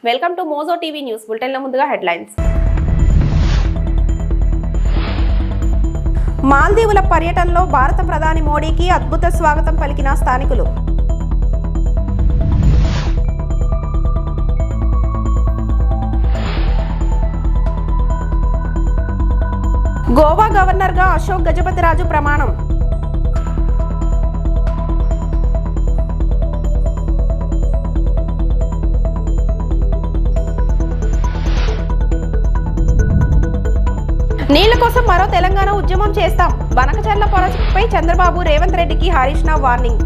Welcome to Mojo TV news బులెటిన్ల ముందుగా headlines. మాల్దీవుల పర్యటనలో భారత ప్రధాని మోడీకి అద్భుత స్వాగతం పలికిన స్థానికులు. గోవా గవర్నర్గా అశోక్ గజపతిరాజు ప్రమాణం. నీళ్ల కోసం మరో తెలంగాణ ఉద్యమం చేస్తాం. బనకచర్ల ప్రాజెక్టుపై చంద్రబాబు రేవంత్ రెడ్డికి హరీష్ రావు వార్నింగ్.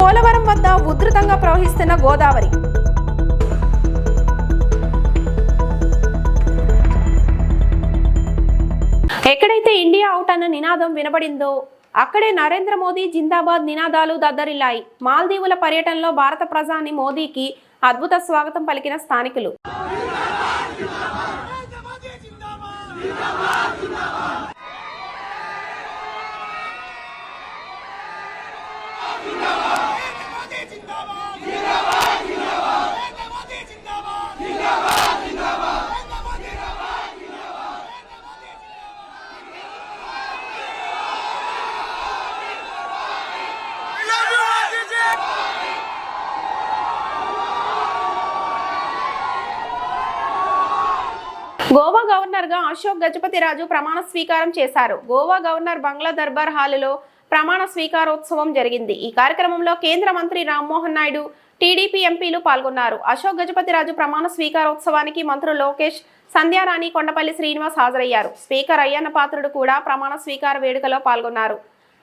పోలవరం వద్ద ఉధృతంగా ప్రవహిస్తున్న గోదావరి. ఎక్కడైతే ఇండియా అవుట్ అన్న నినాదం వినబడిందో అక్కడే నరేంద్ర మోదీ జిందాబాద్ నినాదాలు దద్దరిల్లాయి. మాల్దీవుల పర్యటనలో భారత ప్రధాని మోదీకి అద్భుత స్వాగతం పలికిన స్థానికులు. గోవా గవర్నర్గా అశోక్ గజపతిరాజు ప్రమాణ స్వీకారం చేశారు. గోవా గవర్నర్ బంగ్లా దర్బార్ హాలులో ప్రమాణ స్వీకారోత్సవం జరిగింది. ఈ కార్యక్రమంలో కేంద్ర మంత్రి రామ్మోహన్ నాయుడు, టీడీపీ ఎంపీలు పాల్గొన్నారు. అశోక్ గజపతిరాజు ప్రమాణ స్వీకారోత్సవానికి మంత్రులు లోకేష్, సంధ్యారాణి, కొండపల్లి శ్రీనివాస్ హాజరయ్యారు. స్పీకర్ అయ్యన్న పాత్రుడు కూడా ప్రమాణ స్వీకార వేడుకలో పాల్గొన్నారు.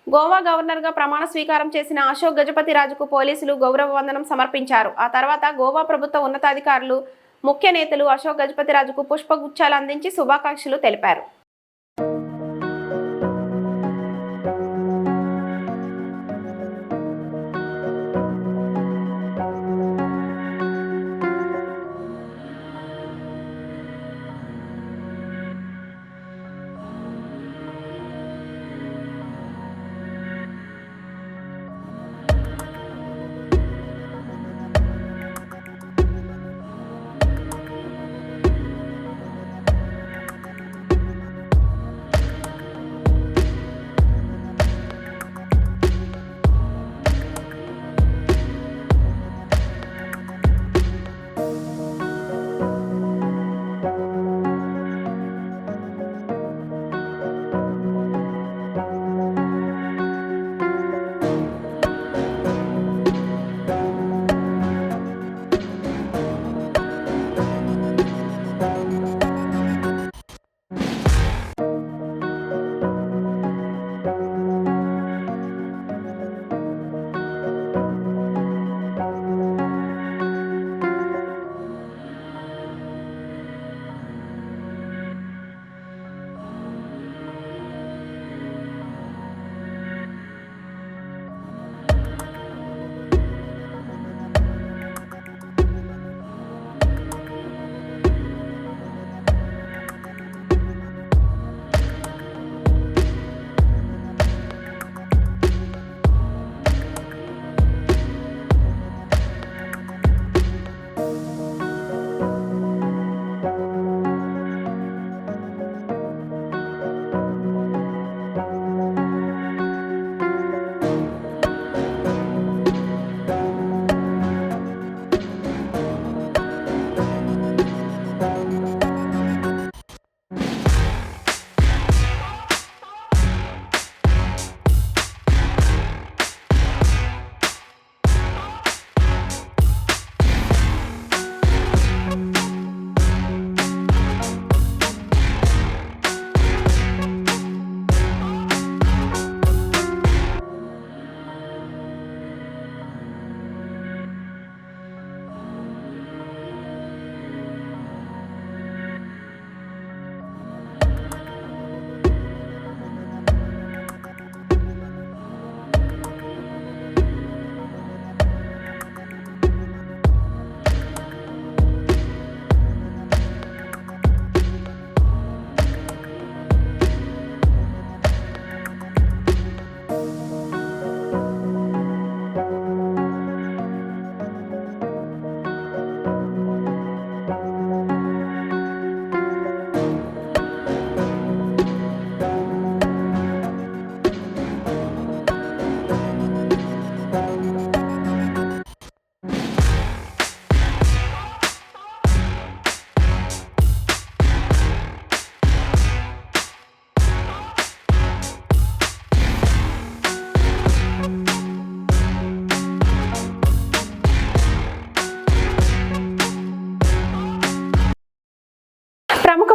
గోవా గవర్నర్గా ప్రమాణ స్వీకారం చేసిన అశోక్ గజపతిరాజుకు పోలీసులు గౌరవ వందనం సమర్పించారు. ఆ తర్వాత గోవా ప్రభుత్వ ఉన్నతాధికారులు, ముఖ్య నేతలు అశోక్ గజపతిరాజుకు పుష్పగుచ్చాలు అందించి శుభాకాంక్షలు తెలిపారు.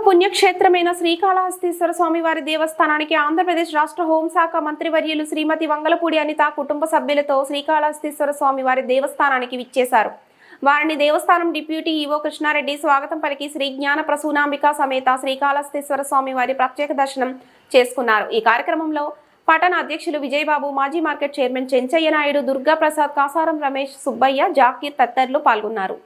పుణ్యక్షేత్రమైన శ్రీకాళహస్తీశ్వర స్వామి వారి దేవస్థానానికి ఆంధ్రప్రదేశ్ రాష్ట్ర హోంశాఖ మంత్రివర్యులు శ్రీమతి వంగలపూడి అనిత కుటుంబ సభ్యులతో శ్రీకాళహస్తీశ్వర స్వామి వారి దేవస్థానానికి విచ్చేశారు. వారిని దేవస్థానం డిప్యూటీ ఈవో కృష్ణారెడ్డి స్వాగతం పలికి శ్రీ జ్ఞాన ప్రసూనాంబిక సమేత శ్రీకాళహస్తీశ్వర స్వామి వారి ప్రత్యేక దర్శనం చేసుకున్నారు. ఈ కార్యక్రమంలో పట్టణ అధ్యక్షులు విజయబాబు, మాజీ మార్కెట్ చైర్మన్ చెంచయ్య నాయుడు, దుర్గా ప్రసాద్, కాసారం రమేష్, సుబ్బయ్య, జాకీర్ తదితరులు పాల్గొన్నారు.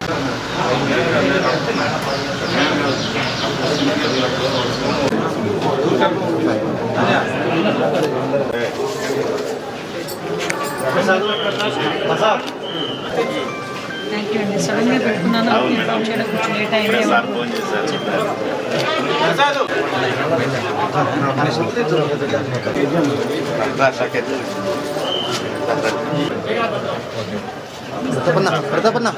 థ్యాంక్ యూ అండి. సడన్గా పెట్టుకున్నాను, ఫోన్ చేయడం కొంచెం లేట్ అయింది. ప్రతాపన్న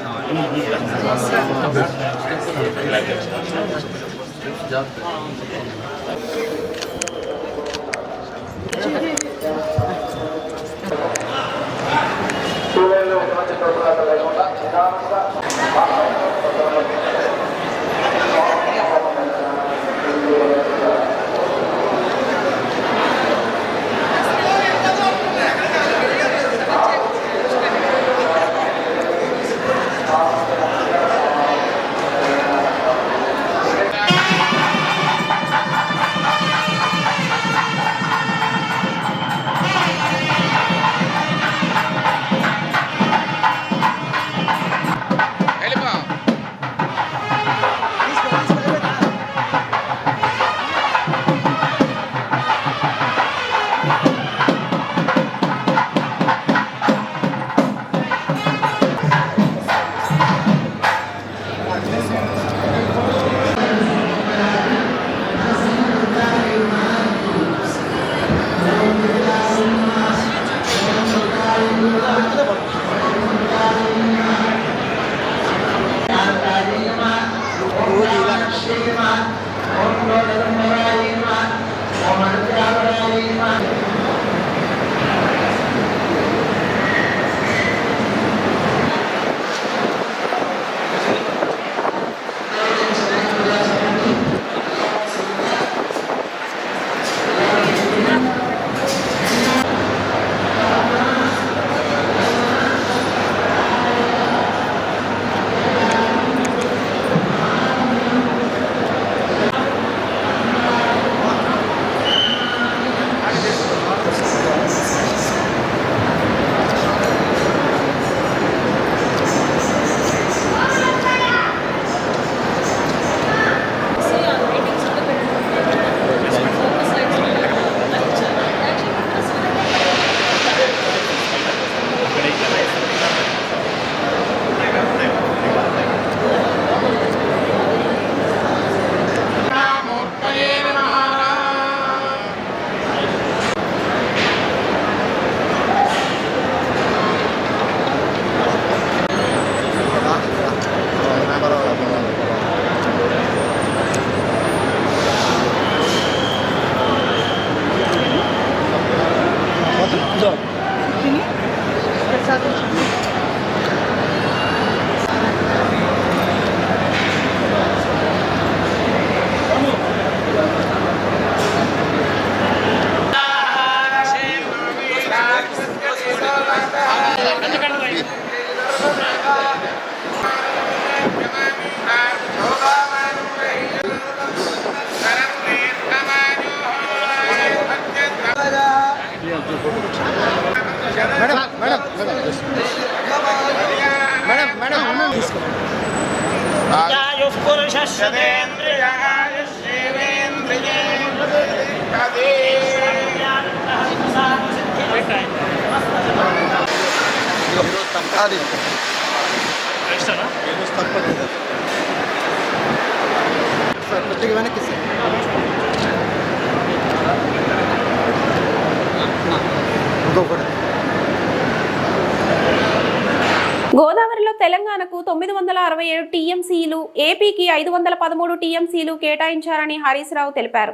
గోదావరిలో తెలంగాణకు 967 టీఎంసీలు, ఏపీకి 513 టీఎంసీలు కేటాయించారని హరీష్ రావు తెలిపారు.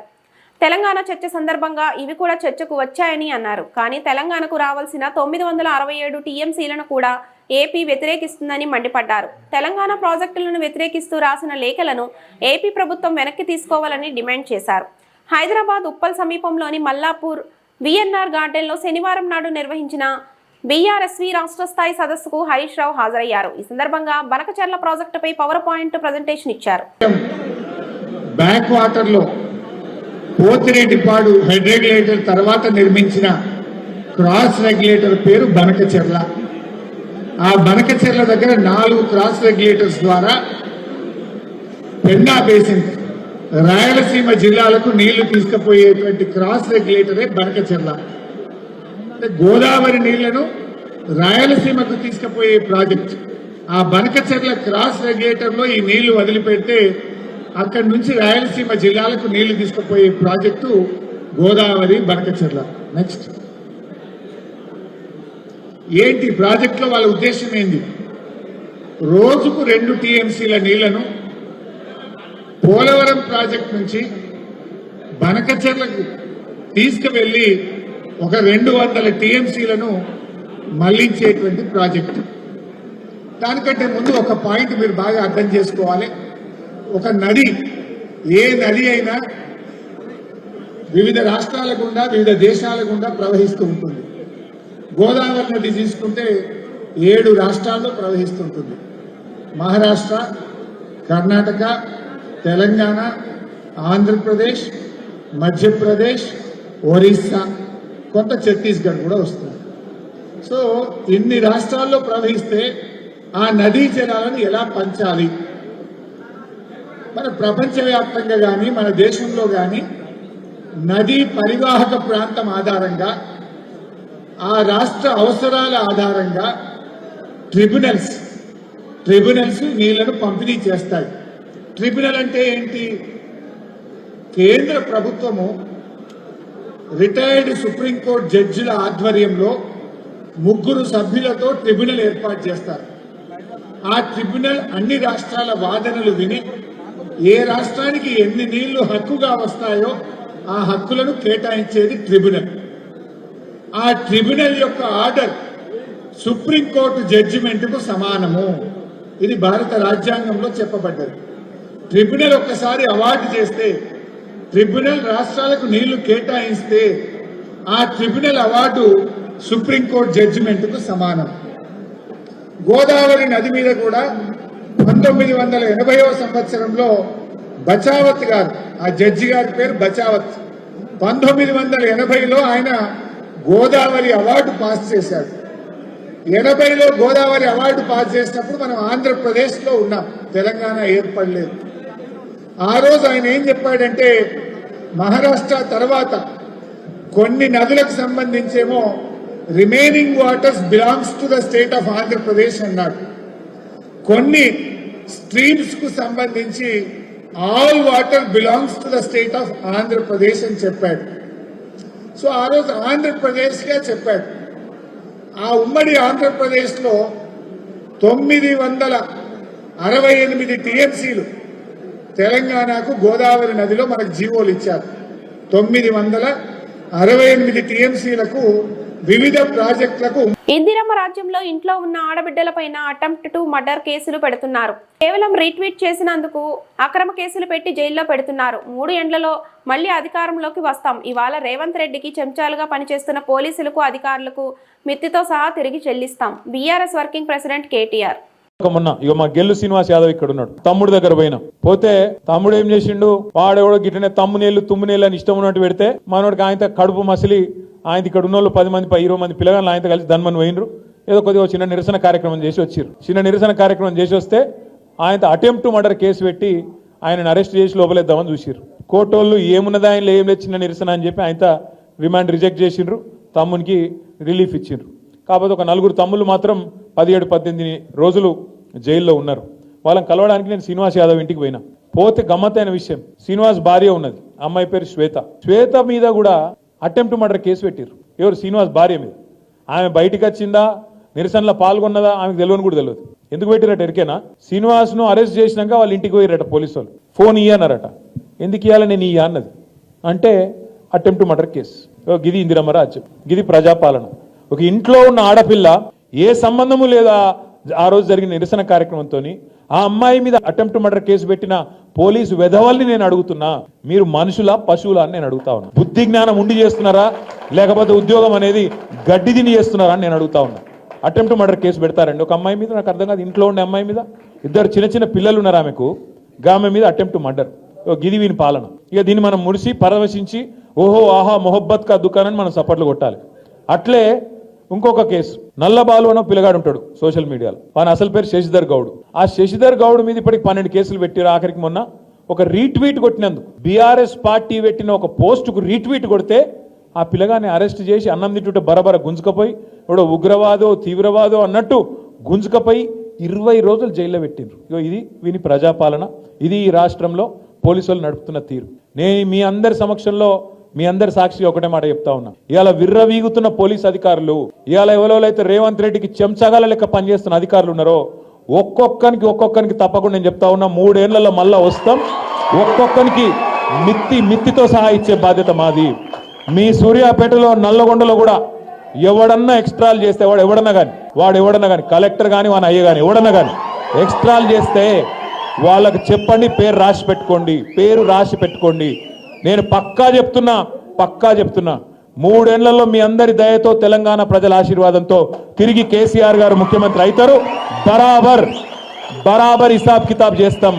తెలంగాణ చర్చ సందర్భంగా ఇవి కూడా చర్చకు వచ్చాయని అన్నారు. కానీ తెలంగాణకు రావాల్సిన 967 టీఎంసీలను కూడా ఏపీ వ్యతిరేకిస్తుందని మండిపడ్డారు. తెలంగాణ ప్రాజెక్టులను వ్యతిరేకిస్తూ రాసిన లేఖలను ఏపీ ప్రభుత్వం వెనక్కి తీసుకోవాలని డిమాండ్ చేశారు. హైదరాబాద్ ఉప్పల్ సమీపంలోని మల్లాపూర్ విఎన్ఆర్ గార్డెన్లో శనివారం నాడు నిర్వహించిన బీఆర్ఎస్వి రాష్ట్ర స్థాయి సదస్సుకు హరీష్ రావు హాజరయ్యారు. ఈ సందర్భంగా బనకచర్ల ప్రాజెక్టుపై పవర్ పాయింట్ ప్రజెంటేషన్ ఇచ్చారు. బ్యాక్ వాటర్ లో పోతిరెడ్డిపాడు హెడ్ రెగ్యులేటర్ తర్వాత నిర్మించిన క్రాస్ రెగ్యులేటర్ పేరు బనకచెర్ల. ఆ బనకచెర్ల దగ్గర 4 క్రాస్ రెగ్యులేటర్స్ ద్వారా పెన్నా బేసిన్ రాయలసీమ జిల్లాలకు నీళ్లు తీసుకుపోయేటువంటి క్రాస్ రెగ్యులేటరే బనకచెర్ల. అంటే గోదావరి నీళ్లను రాయలసీమకు తీసుకుపోయే ప్రాజెక్ట్. ఆ బనకచెర్ల క్రాస్ రెగ్యులేటర్ లో ఈ నీళ్లు వదిలిపెడితే అక్కడి నుంచి రాయలసీమ జిల్లాలకు నీళ్లు తీసుకుపోయే ప్రాజెక్టు గోదావరి బనకచెర్ల. నెక్స్ట్ ఏంటి ప్రాజెక్టులో వాళ్ళ ఉద్దేశం ఏంది? రోజుకు 2 టీఎంసీల నీళ్లను పోలవరం ప్రాజెక్ట్ నుంచి బనకచెర్లకు తీసుకువెళ్లి ఒక 200 టీఎంసీలను మళ్లించేటువంటి ప్రాజెక్టు. దానికంటే ముందు ఒక పాయింట్ మీరు బాగా అర్థం చేసుకోవాలి. ఒక నది, ఏ నది అయినా వివిధ రాష్ట్రాల గుండా వివిధ దేశాల గుండా ప్రవహిస్తూ ఉంటుంది. గోదావరి నది తీసుకుంటే 7 రాష్ట్రాల్లో ప్రవహిస్తుంటుంది. మహారాష్ట్ర, కర్ణాటక, తెలంగాణ, ఆంధ్రప్రదేశ్, మధ్యప్రదేశ్, ఒరిస్సా, కొంత ఛత్తీస్గఢ్ కూడా వస్తుంది. సో ఇన్ని రాష్ట్రాల్లో ప్రవహిస్తే ఆ నదీ జలాలను ఎలా పంచాలి? మన ప్రపంచవ్యాప్తంగా కానీ మన దేశంలో కానీ నదీ పరివాహక ప్రాంతం ఆధారంగా ఆ రాష్ట్ర అవసరాల ఆధారంగా ట్రిబ్యునల్స్ నీళ్లను పంపిణీ చేస్తాయి. ట్రిబ్యునల్ అంటే ఏంటి? కేంద్ర ప్రభుత్వము రిటైర్డ్ సుప్రీంకోర్టు జడ్జిల ఆధ్వర్యంలో 3 సభ్యులతో ట్రిబ్యునల్ ఏర్పాటు చేస్తారు. ఆ ట్రిబ్యునల్ అన్ని రాష్ట్రాల వాదనలు విని ఏ రాష్ట్రానికి ఎన్ని నీళ్లు హక్కుగా వస్తాయో ఆ హక్కులను కేటాయించేది ట్రిబ్యునల్. ఆ ట్రిబ్యునల్ యొక్క ఆర్డర్ సుప్రీంకోర్టు జడ్జిమెంట్కు సమానము. ఇది భారత రాజ్యాంగంలో చెప్పబడ్డది. ట్రిబ్యునల్ ఒక్కసారి అవార్డు చేస్తే, ట్రిబ్యునల్ రాష్ట్రాలకు నీళ్లు కేటాయిస్తే ఆ ట్రిబ్యునల్ అవార్డు సుప్రీంకోర్టు జడ్జిమెంట్కు సమానం. గోదావరి నది మీద కూడా 1980వ సంవత్సరంలో బచావత్ గారు, ఆ జడ్జి గారి పేరు బచావత్, 1980లో ఆయన గోదావరి అవార్డు పాస్ చేశారు. 80లో గోదావరి అవార్డు పాస్ చేసినప్పుడు మనం ఆంధ్రప్రదేశ్లో ఉన్నాం, తెలంగాణ ఏర్పడలేదు. ఆ రోజు ఆయన ఏం చెప్పాడంటే, మహారాష్ట్ర తర్వాత కొన్ని నదులకు సంబంధించేమో remaining waters belongs to the state of Andhra Pradesh అన్నాడు. కొన్ని స్ట్రీమ్స్ కు సంబంధించి all water belongs to the state of Andhra Pradesh అని చెప్పాడు. సో ఆ రోజు ఆంధ్రప్రదేశ్ గా చెప్పాడు. ఆ ఉమ్మడి ఆంధ్రప్రదేశ్ లో 968 టీఎంసీలు తెలంగాణకు గోదావరి నదిలో మనకు జీవోలు ఇచ్చారు. 968 టీఎంసీలకు వివిధ ప్రాజెక్టులకు. ఇందిరమ్మ రాజ్యంలో ఇంట్లో ఉన్న ఆడబిడ్డలపైన అటెంప్ట్ టు మర్డర్ కేసులు పెడుతున్నారు. కేవలం రీట్వీట్ చేసినందుకు అక్రమ కేసులు పెట్టి జైల్లో పెడుతున్నారు. 3 ఏండ్లలో మళ్లీ అధికారంలోకి వస్తాం. ఇవాళ రేవంత్ రెడ్డికి చెంచాలుగా పనిచేస్తున్న పోలీసులకు, అధికారులకు మిత్తితో సహా తిరిగి చెల్లిస్తాం. BRS working president KTR. మొన్న ఇక మా గెల్లు శ్రీనివాస్ యాదవ్ ఇక్కడ ఉన్నాడు, తమ్ముడు దగ్గర పోతే తమ్ముడు ఏం చేసిండు, వాడెవడో గిట్టనే తుమ్మునేళ్ళు అని ఇష్టం ఉన్నట్టు పెడితే మనోడికి ఆయన కడుపు మసిలి ఆయన ఇక్కడ ఉన్న 10 మంది 20 మంది పిల్లగాళ్ళు ఆయనతో కలిసి ధన్మని పోయినరు. ఏదో కొద్దిగా చిన్న నిరసన కార్యక్రమం చేసి వచ్చారు. చిన్న నిరసన కార్యక్రమం చేసి వస్తే ఆయన అటెంప్ట్ టు మర్డర్ కేసు పెట్టి ఆయనను అరెస్ట్ చేసి లోపలేద్దామని చూసిర్రు. కోర్టోళ్ళు ఏమున్నదా ఆయనలో ఏం లేదు, చిన్న నిరసన అని చెప్పి ఆయన రిమాండ్ రిజెక్ట్ చేసిండ్రు. తమ్మునికి రిలీఫ్ ఇచ్చిండ్రు. కాకపోతే ఒక 4 తమ్ముళ్ళు మాత్రం 17-18 రోజులు జైల్లో ఉన్నారు. వాళ్ళని కలవడానికి నేను శ్రీనివాస్ యాదవ్ ఇంటికి పోతే గమ్మత్తైన విషయం, శ్రీనివాస్ భార్య ఉన్నది, అమ్మాయి పేరు శ్వేత మీద కూడా అటెంప్ట్ మర్డర్ కేసు పెట్టిర్రు. ఎవరు? శ్రీనివాస్ భార్య మీద. ఆమె బయటికి వచ్చిందా, నిరసనలో పాల్గొన్నదా ఆమెకు తెలియని కూడా తెలియదు. ఎందుకు పెట్టిరట ఎరికేనా? శ్రీనివాస్ను అరెస్ట్ చేసినాక వాళ్ళ ఇంటికి పోయిరట పోలీసు వాళ్ళు. ఫోన్ ఇయ్యన్నారట. ఎందుకు ఇవ్వాలి? నేను ఇయ్య అన్నది. అంటే అటెంప్ట్ మర్డర్ కేసు. గిది ఇందిరమ్మ రాజ్యం, గిది ప్రజాపాలన. ఒక ఇంట్లో ఉన్న ఆడపిల్ల ఏ సంబంధము లేదా ఆ రోజు జరిగిన నిరసన కార్యక్రమంతో ఆ అమ్మాయి మీద అటెంప్ట్ మర్డర్ కేసు పెట్టిన పోలీసు వెధవల్ని నేను అడుగుతున్నా, మీరు మనుషులా పశువులా అని నేను అడుగుతా ఉన్నా. బుద్ధి జ్ఞానం ఉండి చేస్తున్నారా లేకపోతే ఉద్యోగం అనేది గడ్డి తిని చేస్తున్నారా అని నేను అడుగుతా ఉన్నా. అటెంప్ట్ మర్డర్ కేసు పెడతారండి ఒక అమ్మాయి మీద? నాకు అర్థం కాదు. ఇంట్లో ఉండే అమ్మాయి మీద, ఇద్దరు చిన్న చిన్న పిల్లలు ఉన్నారు ఆమెకు, ఆమె మీద అటెంప్ట్ మర్డర్. గిది వీని పాలన. ఇక దీన్ని మనం మురిసి పరవశించి ఓహో ఆహా మొహబ్బత్ కా దుకాణాన్ని మనం సపోర్ట్లు కొట్టాలి. అట్లే ఇంకొక కేసు, నల్లబాలు అన్న పిల్లగాడు ఉంటాడు సోషల్ మీడియాలో, వాని అసలు పేరు శశిధర్ గౌడ్. ఆ శశిధర్ గౌడ్ మీద ఇప్పటికి 12 కేసులు పెట్టారు. ఆఖరికి మొన్న ఒక రీట్వీట్ కొట్టినందుకు, బీఆర్ఎస్ పార్టీ పెట్టిన ఒక పోస్టుకు రీట్వీట్ కొడితే ఆ పిల్లగాన్ని అరెస్ట్ చేసి అన్నం తింటుంటే బరబర గుంజుకపోయి ఇప్పుడు ఉగ్రవాదో తీవ్రవాదో అన్నట్టు గుంజుకపోయి 20 రోజులు జైల్లో పెట్టిండ్రు. ఇది వీని ప్రజాపాలన. ఇది ఈ రాష్ట్రంలో పోలీసులు నడుపుతున్న తీరు. నేను మీ అందరి సమక్షంలో మీ అందరి సాక్షిగా ఒకటే మాట చెప్తా ఉన్నా. ఇవాళ విర్రవీగుతున్న పోలీస్ అధికారులు, ఇవాళ ఎవరైతే రేవంత్ రెడ్డికి చెంచగాల లెక్క పనిచేస్తున్న అధికారులు ఉన్నారో ఒక్కొక్కరికి తప్పకుండా నేను చెప్తా ఉన్నా, 3 ఏళ్లలో మళ్ళా వస్తాం. ఒక్కొక్కరికి మిత్తితో సహా ఇచ్చే బాధ్యత మాది. మీ సూర్యాపేటలో నల్లగొండలో కూడా ఎవడన్నా ఎక్స్ట్రాలు చేస్తే వాడు ఎవడన్నా కానీ కలెక్టర్ కానీ వాని అయ్య కానీ ఎవడన్నా కానీ ఎక్స్ట్రాలు చేస్తే వాళ్ళకు చెప్పండి, పేరు రాసి పెట్టుకోండి. నేను పక్కా చెప్తున్నా 3 ఏళ్లలో మీ అందరి దయతో తెలంగాణ ప్రజల ఆశీర్వాదంతో తిరిగి కేసీఆర్ గారు ముఖ్యమంత్రి అవుతారు. బరాబర్ హిసాబ్ కితాబ్ చేస్తాం.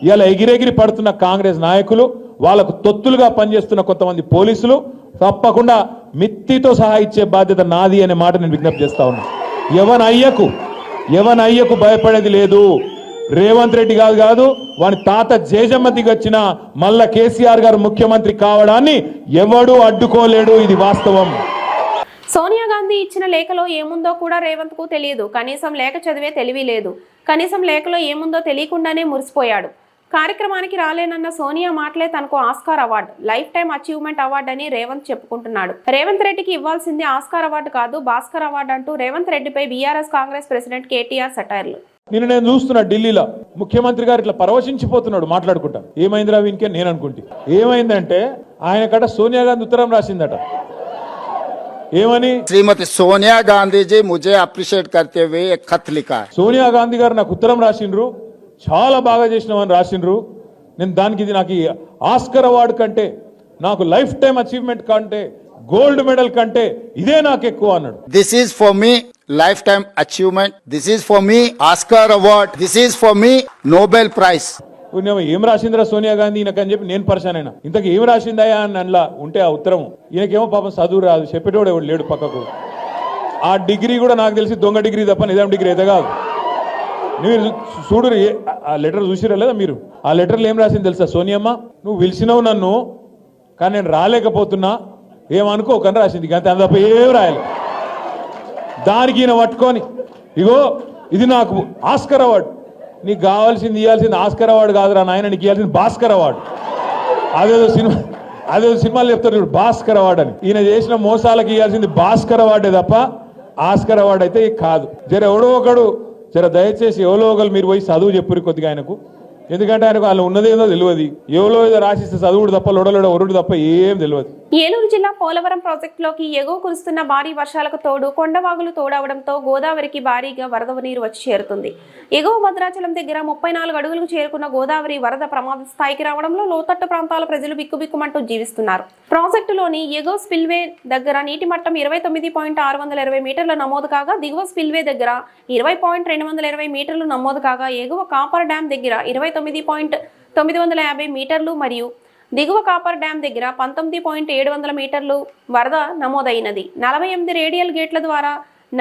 ఇలా ఎగిరెగిరి పడుతున్న కాంగ్రెస్ నాయకులు, వాళ్ళకు తొత్తులుగా పనిచేస్తున్న కొంతమంది పోలీసులు తప్పకుండా మిత్తితో సహా ఇచ్చే బాధ్యత నాది అనే మాట నేను విజ్ఞప్తి చేస్తా ఉన్నా. ఎవన్ అయ్యకు భయపడేది లేదు. రేవంత్ రెడ్డి కాదు వాని తాత జేజమ్మ దిగొచ్చిన మళ్ళా కేసీఆర్ గారు ముఖ్యమంత్రి కావడాన్ని ఎవడు అడ్డుకోలేడు. ఇది వాస్తవం. సోనియా గాంధీ ఇచ్చిన లేఖలో ఏముందో కూడా రేవంత్ కు తెలియదు. కనీసం లేఖ చదివే తెలివి లేదు. కనీసం లేఖలో ఏముందో తెలియకుండానే మురిసిపోయాడు. కార్యక్రమానికి రాలేనన్న సోనియా మాటలే తనకు Oscar award, life time achievement award అని రేవంత్ చెప్పుకుంటున్నాడు. రేవంత్ రెడ్డికి ఇవ్వాల్సింది ఆస్కార్ అవార్డు కాదు, భాస్కర్ అవార్డు అంటూ రేవంత్ రెడ్డిపై బీఆర్ఎస్ కాంగ్రెస్ ప్రెసిడెంట్ కేటీఆర్ సెటైర్లు. నేను చూస్తున్నా ఢిల్లీలో ముఖ్యమంత్రి గారు ఇట్లా పరవశించిపోతున్నాడు మాట్లాడుకుంటా. ఏమైందిరా వీనికే నేను అనుకుంటే, ఏమైందంటే ఆయన కట సోనియా గాంధీ ఉత్తరం రాసిందట. ఏమని? శ్రీమతి సోనియా గాంధీ जी मुझे अप्रिशिएट करते हुए एक खत लिखा है. సోనియా గాంధీ గారు నాకు ఉత్తరం రాసిండ్రు, చాలా బాగా చేసినామని రాసిండ్రు. నేను దానికి ఇది నాకు ఆస్కర్ అవార్డు కంటే, నాకు లైఫ్ టైం అచీవ్మెంట్ కంటే, గోల్డ్ మెడల్ కంటే ఇదే నాకు ఎక్కువ అన్నాడు. This is for me life time achievement, this is for me Oscar award, this is for me Nobel prize. ఏం రాసిందిరా సోనియా గాంధీ ఈయనకని చెప్పి నేను పరిశాన్ అయినా. ఇంతకు ఏం రాసిందయా అని అందులో ఉంటే ఆ ఉత్తరం, ఈయనకేమో పాపం చదువు రాదు, చెప్పేటోడు ఎవడు లేడు పక్కకు. ఆ డిగ్రీ కూడా నాకు తెలిసి దొంగ డిగ్రీ తప్ప నిజాం డిగ్రీ అయితే కాదు. మీరు చూడు, ఆ లెటర్ చూసిరా లేదా మీరు? ఆ లెటర్లు ఏం రాసింది తెలుసా? సోనియమ్మ, నువ్వు పిలిచినావు నన్ను, కానీ నేను రాలేకపోతున్నా, ఏమనుకోకని రాసింది. అంతే, తప్ప ఏం రాయాలి. దానికి ఈయన పట్టుకొని ఇగో ఇది నాకు ఆస్కర్ అవార్డు, నీకు కావాల్సింది ఇవ్వాల్సింది ఆస్కర్ అవార్డు కాదురా నాయన, నీకు ఇవ్వాల్సింది భాస్కర్ అవార్డు. అదేదో సినిమాలు చెప్తారు చూడు, భాస్కర్ అవార్డు అని. ఈయన చేసిన మోసాలకు ఇవ్వాల్సింది భాస్కర్ అవార్డే తప్ప ఆస్కర్ అవార్డు అయితే కాదు. ఎవడో ఒకడు దయచేసి ఎవరో ఒకరు మీరు పోయి చదువు చెప్పురు కొద్దిగా ఆయనకు. ఎందుకంటే ఆయనకు వాళ్ళు ఉన్నదేదో తెలియదు, ఎవరో ఏదో రాసిస్తే చదువుడు తప్ప లొడలోడ ఒరుడు తప్ప ఏం తెలియదు. ఏలూరు జిల్లా పోలవరం ప్రాజెక్టులోకి ఎగువ కురుస్తున్న భారీ వర్షాలకు తోడు కొండవాగులు తోడవడంతో గోదావరికి భారీగా వరద నీరు వచ్చి చేరుతుంది. ఎగువ భద్రాచలం దగ్గర 34 అడుగులకు చేరుకున్న గోదావరి వరద ప్రమాద స్థాయికి రావడంలో లోతట్టు ప్రాంతాల ప్రజలు బిక్కుబిక్కుమంటూ జీవిస్తున్నారు. ప్రాజెక్టులోని ఎగువ స్పిల్వే దగ్గర నీటి మట్టం 29.620 మీటర్ల నమోదు కాగా, దిగువ స్పిల్వే దగ్గర 20.220 మీటర్లు నమోదు కాగా, ఎగువ కాపర్ డ్యాం దగ్గర 29.950 మీటర్లు మరియు దిగువ కాపర్ డ్యాం దగ్గర 19.700 మీటర్లు వరద నమోదైనది. 48 రేడియల్ గేట్ల ద్వారా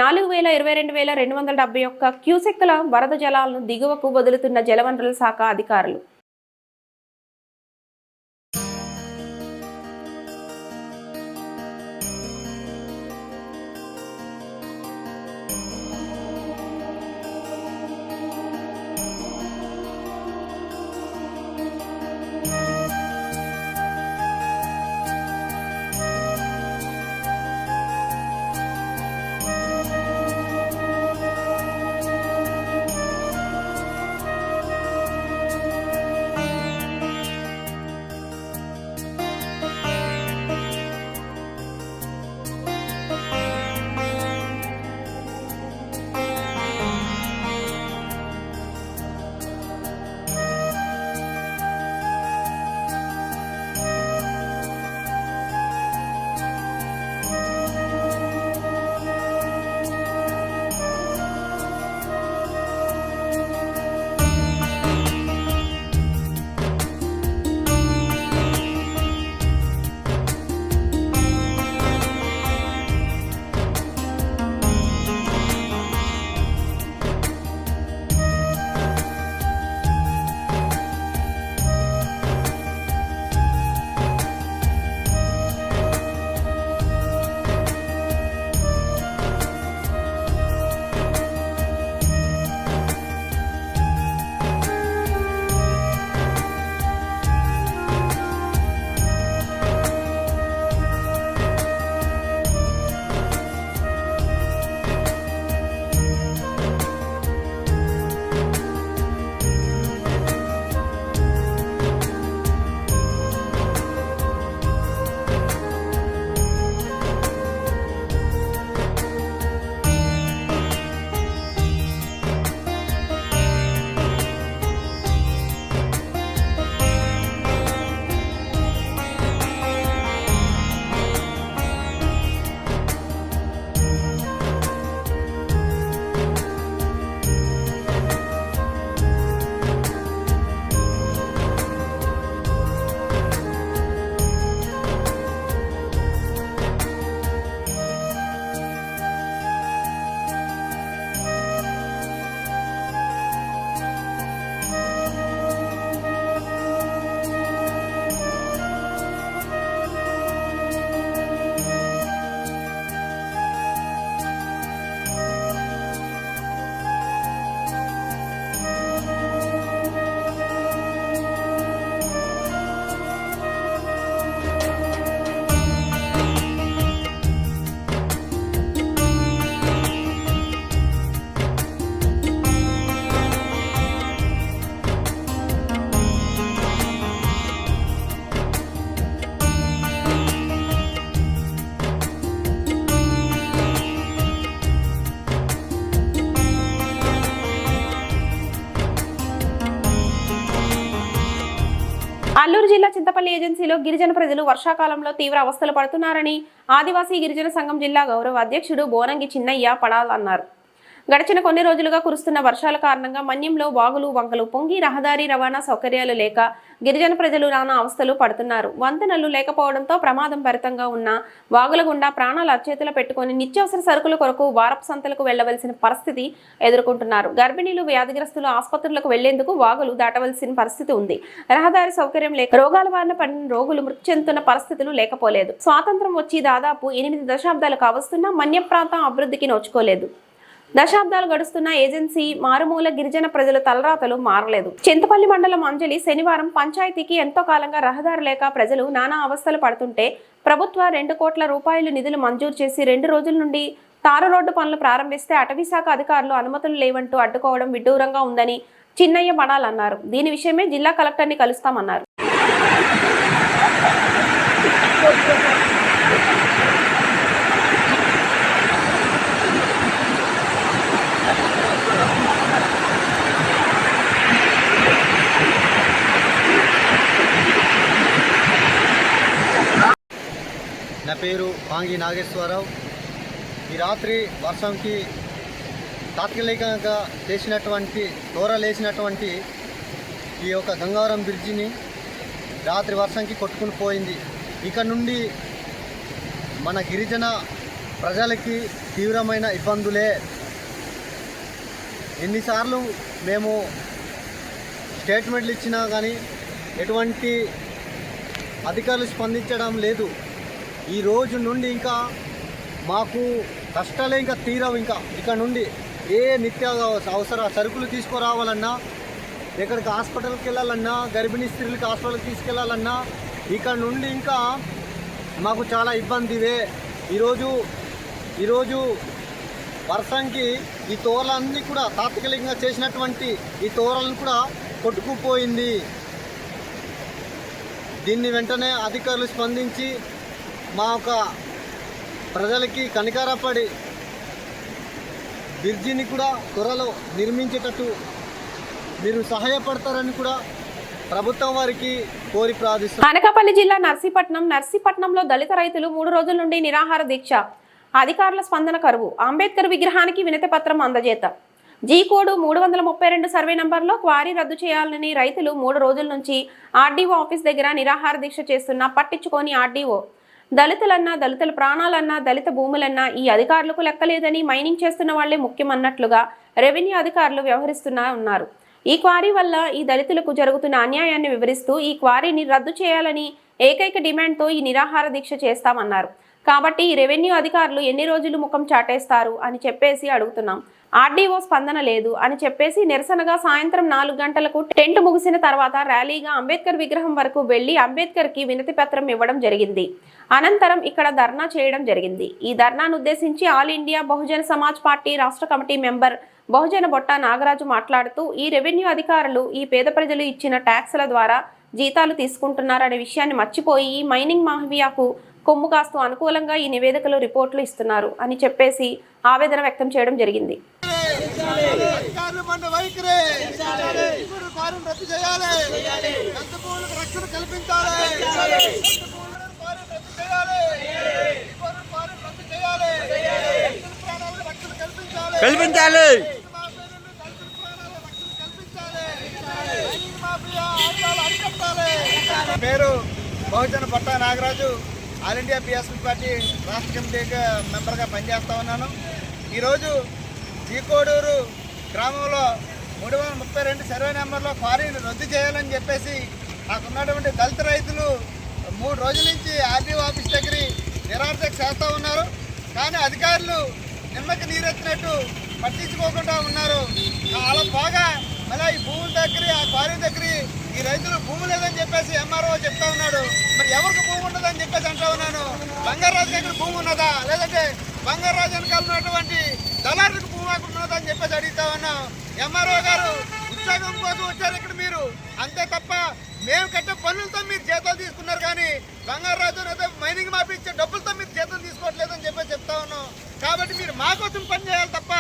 4,22,271 క్యూసెక్కుల వరద జలాలను దిగువకు వదులుతున్న జలవనరుల శాఖ అధికారులు. అల్లూరు జిల్లా చింతపల్లి ఏజెన్సీలో గిరిజన ప్రజలు వర్షాకాలంలో తీవ్ర అవస్థలు పడుతున్నారని ఆదివాసీ గిరిజన సంఘం జిల్లా గౌరవ అధ్యక్షుడు బోనంగి చిన్నయ్య పడాలన్నారు. గడిచిన కొన్ని రోజులుగా కురుస్తున్న వర్షాల కారణంగా మన్యంలో వాగులు వంకలు పొంగి రహదారి రవాణా సౌకర్యాలు లేక గిరిజన ప్రజలు నానా అవస్థలు పడుతున్నారు. వంతెనలు లేకపోవడంతో ప్రమాదం భరితంగా ఉన్న వాగుల గుండా ప్రాణాలు అరచేతులు పెట్టుకుని నిత్యావసర సరుకుల కొరకు వారపు సంతలకు వెళ్లవలసిన పరిస్థితి ఎదుర్కొంటున్నారు. గర్భిణీలు వ్యాధిగ్రస్తులు ఆసుపత్రులకు వెళ్లేందుకు వాగులు దాటవలసిన పరిస్థితి ఉంది. రహదారి సౌకర్యం లేక రోగాల బారిన పడిన రోగులు మృతి చెందుతున్న పరిస్థితులు లేకపోలేదు. స్వాతంత్రం వచ్చి దాదాపు 8 దశాబ్దాలు కావస్తున్నా మన్య ప్రాంతం అభివృద్ధికి నోచుకోలేదు. దశాబ్దాలు గడుస్తున్న ఏజెన్సీ మారుమూల గిరిజన ప్రజల తలరాతలు మారలేదు. చింతపల్లి మండలం అంజలి శనివారం పంచాయతీకి ఎంతో కాలంగా రహదారి లేక ప్రజలు నానా అవస్థలు పడుతుంటే ప్రభుత్వ 2 కోట్ల రూపాయలు నిధులు మంజూరు చేసి 2 రోజుల నుండి తారు రోడ్డు పనులు ప్రారంభిస్తే అటవీశాఖ అధికారులు అనుమతులు లేవంటూ అడ్డుకోవడం విడ్డూరంగా ఉందని చిన్నయ్య మడాలన్నారు. దీని విషయమే జిల్లా కలెక్టర్ని కలుస్తామన్నారు. నా పేరు పాంగి నాగేశ్వరరావు. ఈ రాత్రి వర్షంకి తాత్కాలికంగా తోరలేసినటువంటి ఈ యొక్క గంగావరం బ్రిడ్జిని రాత్రి వర్షంకి కొట్టుకుని పోయింది. ఇక నుండి మన గిరిజన ప్రజలకి తీవ్రమైన ఇబ్బందులే. ఎన్నిసార్లు మేము స్టేట్మెంట్లు ఇచ్చినా కానీ ఎటువంటి అధికారులు స్పందించడం లేదు. ఈ రోజు నుండి ఇంకా మాకు కష్టాలే ఇంకా తీరవు. ఇక నుండి ఏ నిత్య అవసర సరుకులు తీసుకురావాలన్నా, ఎక్కడికి హాస్పిటల్కి వెళ్ళాలన్నా, గర్భిణీ స్త్రీలకు హాస్పిటల్కి తీసుకెళ్ళాలన్నా ఇక నుండి ఇంకా మాకు చాలా ఇబ్బందివే. ఈరోజు వర్షంకి ఈ తోరలన్నీ కూడా తాత్కాలికంగా చేసినటువంటి ఈ తోరలను కూడా కొట్టుకుపోయింది. దీన్ని వెంటనే అధికారులు స్పందించి మా యొక్క ప్రజలకి కనికరపడి బ్రిడ్జిని కూడా త్వరలో నిర్మించేటట్టు మీరు సహాయపడతారని కూడా ప్రభుత్వం వారికి కోరి ప్రార్థిస్తున్నారు. అనకాపల్లి జిల్లా నర్సీపట్నంలో దళిత రైతులు 3 రోజుల నుండి నిరాహార దీక్ష. అధికారుల స్పందన కరువు. అంబేద్కర్ విగ్రహానికి వినతి పత్రం అందజేత. జీ కోడ్ 332 సర్వే నంబర్లో క్వారీ రద్దు చేయాలని రైతులు 3 రోజుల నుంచి ఆర్డీఓ ఆఫీస్ దగ్గర నిరాహార దీక్ష చేస్తున్నా పట్టించుకొని ఆర్డీఓ దళితులన్నా, దళితుల ప్రాణాలన్నా, దళిత భూములన్నా ఈ అధికారులకు లెక్కలేదని మైనింగ్ చేస్తున్న వాళ్లే ముఖ్యమన్నట్లుగా రెవెన్యూ అధికారులు ఉన్నారు. ఈ క్వారీ వల్ల ఈ దళితులకు జరుగుతున్న అన్యాయాన్ని వివరిస్తూ ఈ క్వారీని రద్దు చేయాలని ఏకైక డిమాండ్తో ఈ నిరాహార దీక్ష చేస్తామన్నారు. కాబట్టి ఈ రెవెన్యూ అధికారులు ఎన్ని రోజులు ముఖం చాటేస్తారు అని చెప్పేసి అడుగుతున్నాం. ఆర్డీఓ స్పందన లేదు అని చెప్పేసి నిరసనగా సాయంత్రం 4 గంటలకు టెంట్ ముగిసిన తర్వాత ర్యాలీగా అంబేద్కర్ విగ్రహం వరకు వెళ్లి అంబేద్కర్కి వినతి పత్రం ఇవ్వడం జరిగింది. అనంతరం ఇక్కడ ధర్నా చేయడం జరిగింది. ఈ ధర్నాను ఉద్దేశించి all India Bahujan Samaj party రాష్ట్ర కమిటీ మెంబర్ బహుజన బొట్ట నాగరాజు మాట్లాడుతూ ఈ రెవెన్యూ అధికారులు ఈ పేద ప్రజలు ఇచ్చిన ట్యాక్స్ల ద్వారా జీతాలు తీసుకుంటున్నారనే విషయాన్ని మర్చిపోయి ఈ మైనింగ్ మాఫియాకు కొమ్ము కాస్తూ అనుకూలంగా ఈ నివేదికలు రిపోర్టులు ఇస్తున్నారు అని చెప్పేసి ఆవేదన వ్యక్తం చేయడం జరిగింది. పేరు Bahujana Botta Nagaraju. All India BSP party రాష్ట్ర కమిటీ మెంబర్గా పనిచేస్తూ ఉన్నాను. ఈరోజు జీకోడూరు గ్రామంలో 332 సర్వే నెంబర్లో క్వారీని రద్దు చేయాలని చెప్పేసి నాకున్నటువంటి దళిత రైతులు 3 రోజుల నుంచి ఆర్డీఓ ఆఫీస్ దగ్గర నిరార్థక చేస్తూ ఉన్నారు. కానీ అధికారులు నిమ్మకి నీరెత్తినట్టు పట్టించుకోకుండా ఉన్నారు. అలా బాగా మళ్ళీ ఈ భూముల దగ్గర, ఆ క్వారీ దగ్గర ఈ రైతులు భూమి లేదని చెప్పేసి ఎంఆర్ఓ చెప్తా ఉన్నాడు. మరి ఎవరికి భూమి ఉండదని చెప్పేసి అంటా ఉన్నాను. బంగారాజు దగ్గర భూమి ఉన్నదా, లేదంటే బంగారాజు వెనకాల ఉన్నటువంటి దళారులకు భూమి ఉన్నదని చెప్పేసి అడుగుతా ఉన్నాం. ఎంఆర్ఓ గారు ఉద్యోగం కోసం వచ్చారు ఇక్కడ మీరు, అంతే తప్ప మేము కట్టే పనులతో మీరు జీతాలు తీసుకున్నారు. కానీ బంగారాజు మైనింగ్ మాపించే డబ్బులతో మీరు జీతం తీసుకోవట్లేదని చెప్పేసి చెప్తా ఉన్నాం. కాబట్టి మీరు మా కోసం పని చేయాలి తప్ప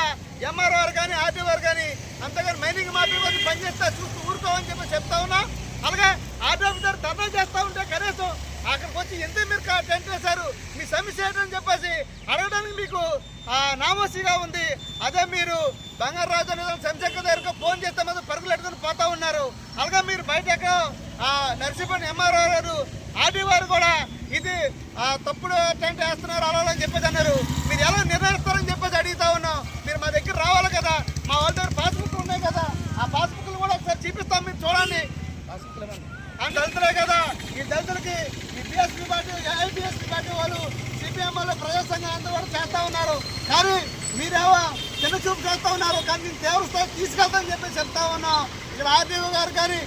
ఎంఆర్ఓ గారు కానీ ఆర్టీఓ గారు కానీ అంతగాని మైనింగ్ మాఫీ కోసం పనిచేస్తే చూస్తూ ఊరుకోవని చెప్పి చెప్తా ఉన్నా. అలాగే ఆర్డీ ఆఫీసర్ ధర్నా చేస్తూ ఉంటే కనీసం అక్కడికి వచ్చి ఎందుకు మీరు టెంట్ వేశారు, మీ సమస్య ఏంటని చెప్పేసి అడగడానికి మీకు నామోసీగా ఉంది. అదే మీరు బంగారాజు అనే శంశంకర్ దగ్గరకు ఫోన్ చేస్తే మాత్రం పరుగులు ఎట్టుకుని పోతా ఉన్నారు. అలాగే మీరు బయట నర్సీపల్లి ఎంఆర్ఓ గారు ఆర్డీ వారు కూడా ఇది తప్పుడు టెంట్ వేస్తున్నారు అలా అని చెప్పేసి అన్నారు. మీరు ఎలా నిర్ణయిస్తారని చెప్పేసి అడుగుతా ఉన్నాం. మీరు మా దగ్గర రావాలి కదా, మా వాళ్ళ దగ్గర పాస్బుక్లు ఉన్నాయి కదా, ఆ పాస్బుక్లు కూడా ఒకసారి చూపిస్తాం, మీరు చూడండి. దళితులే కదా, ఈ దళితులకి ఈ బిఎస్పీ పార్టీ ఐపీఎస్పీ పార్టీ వాళ్ళు సిపిఎం వాళ్ళు ప్రజా సంఘం అందరూ కూడా చేస్తూ ఉన్నారు. కానీ మీరేమో చిన్న చూపు చేస్తూ ఉన్నారు. కానీ నేను తీవ్ర స్థాయి తీసుకెళ్తామని చెప్పి చెప్తా ఉన్నాం. ఇక్కడ ఆర్డీఓ గారు కానీ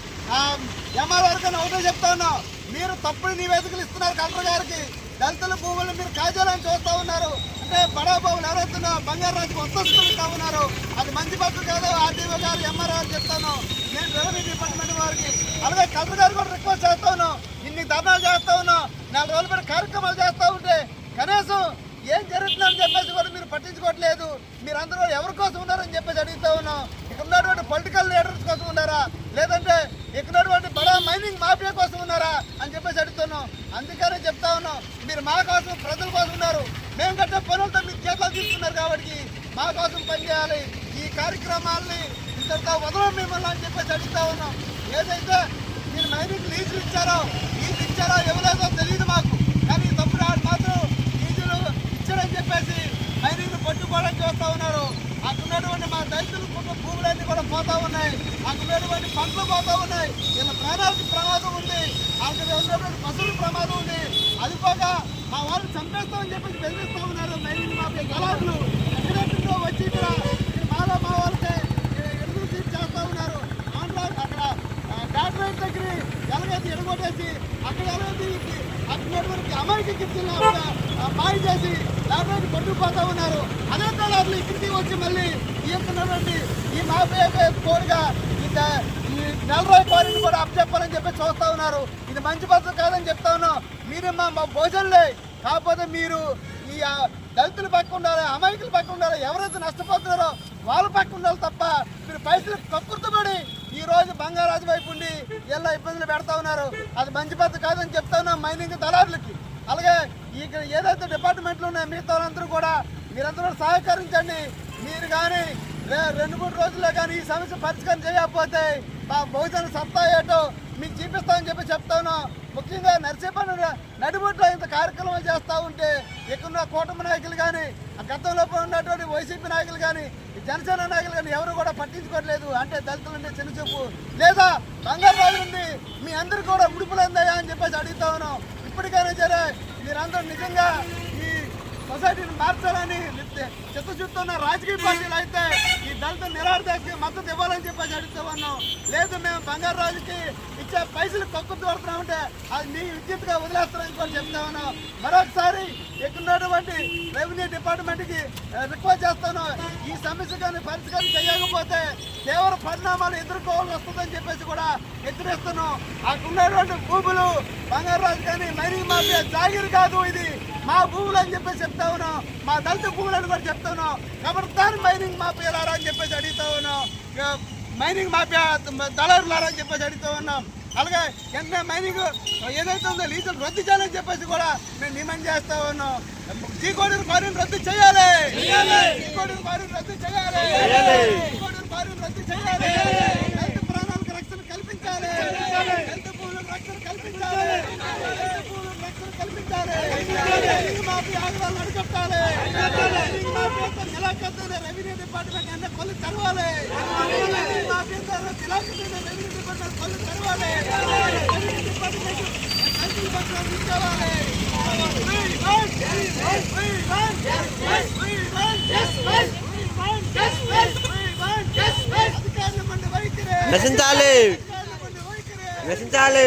ఎంఆర్ఓ గారు కానీ ఒకటే చెప్తా ఉన్నాం, మీరు తప్పుడు నివేదికలు ఇస్తున్నారు కలెక్టర్ గారికి. దళితుల భూములు మీరు కాజాలని చూస్తూ ఉన్నారు. అంటే బడా బాబులు ఎవరైతున్నా బంగారాజుకి వస్తస్తులు ఇస్తా ఉన్నారు. అది మంచి పద్ధతి కాదు. ఆర్డీఓ గారు ఎంఆర్ఓ గారు చెప్తాను, నేను రెవెన్యూ డిపార్ట్మెంట్ వారికి అలాగే కలెక్టర్ గారు కూడా రిక్వెస్ట్ చేస్తా ఉన్నాం. ఇన్ని ధర్నాలు చేస్తా ఉన్నాం, 4 రోజుల పాటు కార్యక్రమాలు చేస్తూ ఉంటే కనీసం ఏం జరుగుతుందని చెప్పేసి కూడా మీరు పట్టించుకోవట్లేదు. మీరందరూ ఎవరి కోసం ఉన్నారని చెప్పేసి అడుగుతా ఉన్నాం. ఇక్కడ ఉన్నటువంటి పొలిటికల్ లీడర్స్ కోసం ఉన్నారా, లేదంటే ఇక్కడ ఉన్నటువంటి బడా మైనింగ్ మాఫియా కోసం ఉన్నారా అని చెప్పేసి అడుగుతున్నాం. అందుకనే చెప్తా ఉన్నాం, మీరు మా కోసం ప్రజల కోసం ఉన్నారు. మేము కట్టే పనులతో మీరు చేతులు తీసుకున్నారు కాబట్టి మా కోసం పనిచేయాలి. ఈ కార్యక్రమాలని ఇంతటితో వదలం మిమ్మల్ని అని చెప్పేసి అడుగుతా ఉన్నాం. ఏదైతే మీరు మైనింగ్ లీజులు ఇచ్చారో ఇవ్వలేదో తెలియదు మాకు, కానీ తప్పుడు మాత్రం లీజులు ఇచ్చారని చెప్పేసి మైనింగ్ పట్టుకోవడానికి చూస్తూ ఉన్నారు. అక్కడ ఉన్నటువంటి మా దళితుల భూములన్నీ కూడా పోతా ఉన్నాయి. అక్కడ ఉన్నటువంటి పంటలు పోతా ఉన్నాయి. ఇలా ప్రాణాలకు ప్రమాదం ఉంది, అక్కడ ఉన్నటువంటి పశువుల ప్రమాదం ఉంది. అది పోక మా వాళ్ళు చంపేస్తామని చెప్పేసి బెదిరిస్తూ ఉన్నారు మైనింగ్ మాఫియా దళారులు. ఎక్కడెక్కడో వచ్చి ఇక్కడ మా వాళ్ళకి ఎడుగు సీట్ చేస్తూ ఉన్నారు. అక్కడ డాక్టరేట్ దగ్గర ఎలాగైతే ఎడగొట్టేసి అక్కడ ఎలాగైతే అక్కడ అమాయక గిఫ్ట్లు మాయ చేసి డాక్టరేట్ కొట్టుకుపోతూ ఉన్నారు. అదే దళారులు ఇక్కడికి వచ్చి మళ్ళీ ఈ యొక్క ఈ మాఫియా కోడిగా ఈ నెలరాయి కోరిని కూడా అప్పచెప్పాలని చెప్పి చూస్తూ ఉన్నారు. ఇది మంచి పద్ధతి కాదని చెప్తా ఉన్నాం. మీరు మా భోజనలే, కాకపోతే మీరు ఈ దళితుల పక్క ఉండాలి, అమాయకుల పక్క ఉండాలి. ఎవరైతే నష్టపోతున్నారో వాళ్ళ పక్క ఉండాలి తప్ప మీరు పైసలు కక్కుర్తుపడి ఈ రోజు బంగారాజు వైపు ఉండి ఎలా ఇబ్బందులు పెడతా ఉన్నారు. అది మంచి పద్ధతి కాదని చెప్తా ఉన్నాం మైనింగ్ దళారులకి. అలాగే ఇక్కడ ఏదైతే డిపార్ట్మెంట్లు ఉన్నాయో మిగతా వాళ్ళందరూ కూడా మీరందరూ సహకరించండి. మీరు కానీ 2-3 రోజుల్లో కానీ ఈ సమస్య పరిష్కారం చేయకపోతే మా బహుజన సత్తా ఏటో మీకు చూపిస్తామని చెప్పి చెప్తాను. ముఖ్యంగా నర్సీపల్లి నడిబొట్లో ఇంత కార్యక్రమాలు చేస్తూ ఉంటే ఇక్కడ కూటమి నాయకులు కానీ గతంలో ఉన్నటువంటి వైసీపీ నాయకులు కానీ జనసేన నాయకులు కానీ ఎవరు కూడా పట్టించుకోవట్లేదు. అంటే దళితులుంటే చిన్న చూపు లేదా బంగారాజు నుండి మీ అందరూ కూడా ఉడుపులందయ్యా అని చెప్పేసి అడుగుతా ఉన్నాం. ఇప్పటికైనా సరే మీరందరూ నిజంగా ఈ సొసైటీని మార్చాలని చిత్తశుద్ధున్న రాజకీయ పార్టీలు అయితే ఈ దళిత నిరార్థకి మద్దతు ఇవ్వాలని చెప్పేసి అడుగుతూ ఉన్నాం. లేదు మేము బంగారాజుకి ఇచ్చే పైసలు తక్కువ దొరుకుతున్నామంటే అది మీ విద్యుత్గా వదిలేస్తారని కూడా చెప్తా ఉన్నాం. మరొకసారి ఎక్కున్నటువంటి రెవెన్యూ డిపార్ట్మెంట్కి రిక్వెస్ట్ చేస్తాను, ఈ సమస్య కానీ పరిష్కారం చేయకపోతే తీవ్ర పరిణామాలు ఎదుర్కోవాల్సి వస్తుందని చెప్పేసి కూడా హెచ్చరిస్తున్నాం. అక్కడ ఉన్నటువంటి భూములు బంగారాజు కానీ మైనింగ్ మాఫియా జాగిరి కాదు, ఇది మా భూములు అని చెప్పేసి చెప్తా ఉన్నాం. మా దళిత భూములని కూడా చెప్తా ఉన్నాం. కాబట్టి మైనింగ్ మాఫియాలారా అని చెప్పేసి అడుగుతా ఉన్నాం. మైనింగ్ మాఫియా దళారులారా అని చెప్పేసి అడుగుతూ ఉన్నాం. అలాగే ఎంత మైనింగ్ ఏదైతే ఉందో లీజులు రద్దు చేయాలని చెప్పేసి కూడా మేము డిమాండ్ చేస్తా ఉన్నాం. చీకోడూరు క్వారీని రద్దు చేయాలి, చీకోడూరు క్వారీని రద్దు చేయాలి, చీకోడూరు క్వారీని రద్దు చేయాలి. రైతు ప్రాణాలకు రక్షణ కల్పించాలి, రైతు భూములకు రక్షణ కల్పించాలి, రైతు భూములకు రక్షణ కల్పించాలి. మాఫియా ఆగడాలను అడ్డుకట్టాలి, మాఫియాతో నిలాఖతున్న రెవెన్యూ డిపార్ట్మెంట్ అన్న కొలు తెరవాలి, మాఫియాతో నిలాఖతున్న రెవెన్యూ డిపార్ట్మెంట్ కొలు తెరవాలి, రెవెన్యూ డిపార్ట్మెంట్ రైతుల పక్షాన నిలవాలి. నశించాలి, నశించాలి.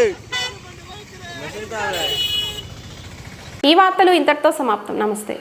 ఈ వార్తలు ఇంతటితో సమాప్తం. నమస్తే.